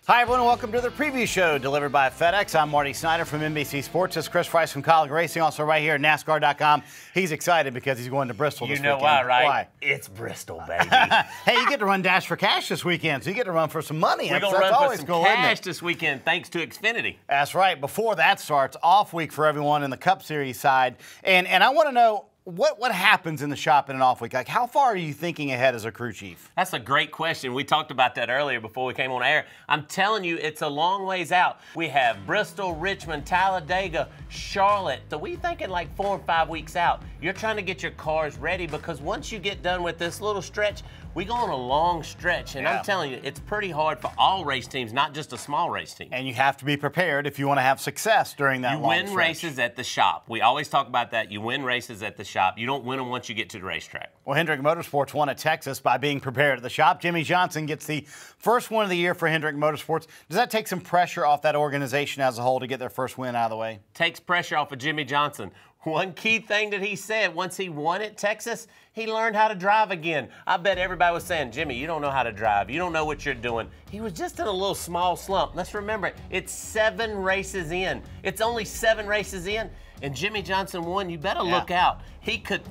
Hi, everyone, and welcome to the preview show delivered by FedEx. I'm Marty Snider from NBC Sports. This is Chris Rice from College Racing, also right here at NASCAR.com. He's excited because he's going to Bristol this weekend. You know why, right? Why? It's Bristol, baby. Hey, you get to run Dash for Cash this weekend, so you get to run for some money. We're going to run for some cash this weekend thanks to Xfinity. That's right. Before that starts, off week for everyone in the Cup Series side. And I want to know, what happens in the shop in an off week? Like, how far are you thinking ahead as a crew chief? That's a great question. We talked about that earlier before we came on air. I'm telling you, it's a long ways out. We have Bristol, Richmond, Talladega, Charlotte. So we're thinking like 4 or 5 weeks out. You're trying to get your cars ready because once you get done with this little stretch, we go on a long stretch, and I'm telling you, it's pretty hard for all race teams, not just a small race team. And you have to be prepared if you want to have success during that long stretch. You win races at the shop. We always talk about that. You win races at the shop. You don't win them once you get to the racetrack. Well, Hendrick Motorsports won at Texas by being prepared at the shop. Jimmy Johnson gets the first win of the year for Hendrick Motorsports. Does that take some pressure off that organization as a whole to get their first win out of the way? Takes pressure off of Jimmy Johnson. One key thing that he said, once he won at Texas, he learned how to drive again. I bet everybody was saying, Jimmy, you don't know how to drive. You don't know what you're doing. He was just in a little small slump. Let's remember, it's 7 races in. It's only 7 races in, and Jimmy Johnson won. You better look out. He could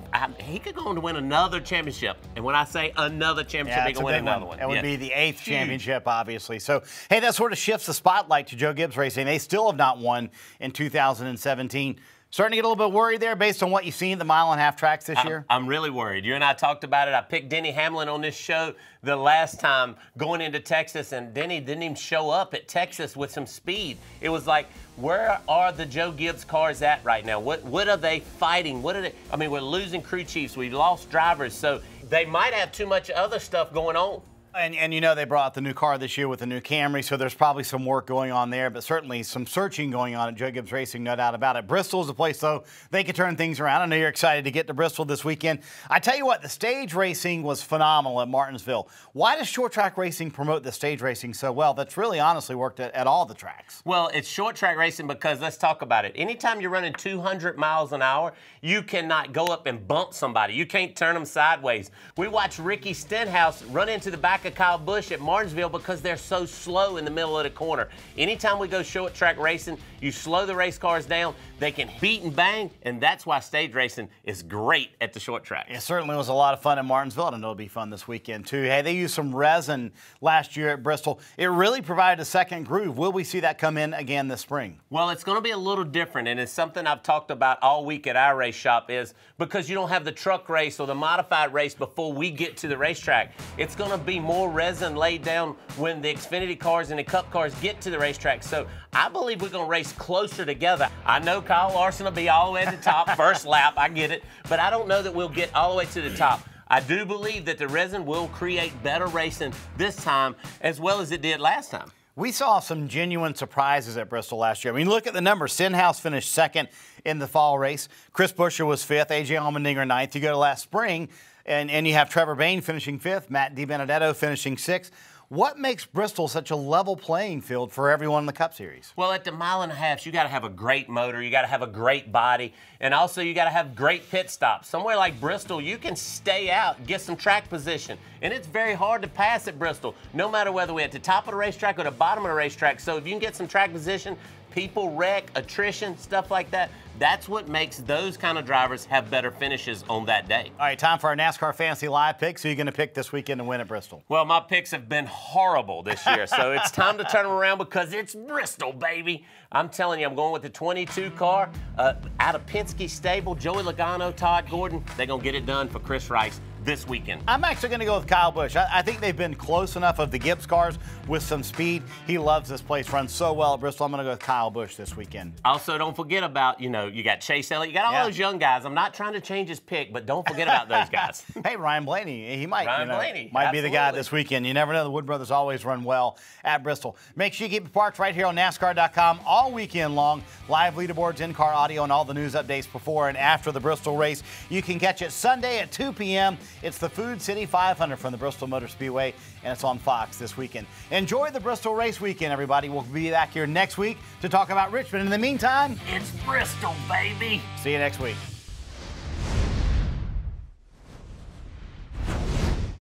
go on to win another championship. And when I say another championship, he can win another one. It would be the 8th championship, obviously. So, hey, that sort of shifts the spotlight to Joe Gibbs Racing. They still have not won in 2017. Starting to get a little bit worried there based on what you've seen at the mile-and-a-half tracks this year? I'm really worried. You and I talked about it. I picked Denny Hamlin on this show the last time going into Texas, and Denny didn't even show up at Texas with some speed. It was like, where are the Joe Gibbs cars at right now? What are they fighting? What are they? I mean, we're losing crew chiefs. We lost drivers, so they might have too much other stuff going on. And you know they brought the new car this year with the new Camry, so there's probably some work going on there, but certainly some searching going on at Joe Gibbs Racing, no doubt about it. Bristol's a place, though, they can turn things around. I know you're excited to get to Bristol this weekend. I tell you what, the stage racing was phenomenal at Martinsville. Why does short track racing promote the stage racing so well? That's really honestly worked at all the tracks. Well, it's short track racing because, let's talk about it. Anytime you're running 200 miles an hour, you cannot go up and bump somebody. You can't turn them sideways. We watched Ricky Stenhouse run into the back of Kyle Busch at Martinsville because they're so slow in the middle of the corner. Anytime we go short track racing, you slow the race cars down, they can beat and bang, and that's why stage racing is great at the short track. It certainly was a lot of fun at Martinsville, and it'll be fun this weekend too. Hey, they used some resin last year at Bristol. It really provided a second groove. Will we see that come in again this spring? Well, it's going to be a little different, and it's something I've talked about all week at our race shop is because you don't have the truck race or the modified race before we get to the racetrack. It's going to be more resin laid down when the Xfinity cars and the Cup cars get to the racetrack. So I believe we're going to race closer together. I know Kyle Larson will be all the way at the top, first lap, I get it, but I don't know that we'll get all the way to the top. I do believe that the resin will create better racing this time as well as it did last time. We saw some genuine surprises at Bristol last year. I mean, look at the numbers. Stenhouse finished 2nd in the fall race. Chris Buescher was 5th. A.J. Allmendinger 9th. You go to last spring, and you have Trevor Bayne finishing 5th. Matt DiBenedetto finishing 6th. What makes Bristol such a level playing field for everyone in the Cup Series? Well, at the mile-and-a-half, you got to have a great motor, you got to have a great body, and also you got to have great pit stops. Somewhere like Bristol, you can stay out, get some track position, and it's very hard to pass at Bristol, no matter whether we're at the top of the racetrack or the bottom of the racetrack. So if you can get some track position, people wreck, attrition, stuff like that. That's what makes those kind of drivers have better finishes on that day. All right, time for our NASCAR Fantasy Live picks. Who are you going to pick this weekend to win at Bristol? Well, my picks have been horrible this year, so it's time to turn them around because it's Bristol, baby. I'm telling you, I'm going with the 22 car out of Penske stable. Joey Logano, Todd Gordon, they're going to get it done for Chris Rice this weekend. I'm actually going to go with Kyle Busch. I think they've been close enough of the Gibbs cars with some speed. He loves this place, runs so well at Bristol. I'm going to go with Kyle Busch this weekend. Also, don't forget about, you got Chase Elliott. You got all those young guys. I'm not trying to change his pick, but don't forget about those guys. Hey, Ryan Blaney, he might, might be the guy this weekend. You never know. The Wood brothers always run well at Bristol. Make sure you keep it parked right here on NASCAR.com all weekend long. Live leaderboards, in-car audio, and all the news updates before and after the Bristol race. You can catch it Sunday at 2 p.m. It's the Food City 500 from the Bristol Motor Speedway, and it's on Fox this weekend. Enjoy the Bristol race weekend, everybody. We'll be back here next week to talk about Richmond. In the meantime, it's Bristol, baby. See you next week.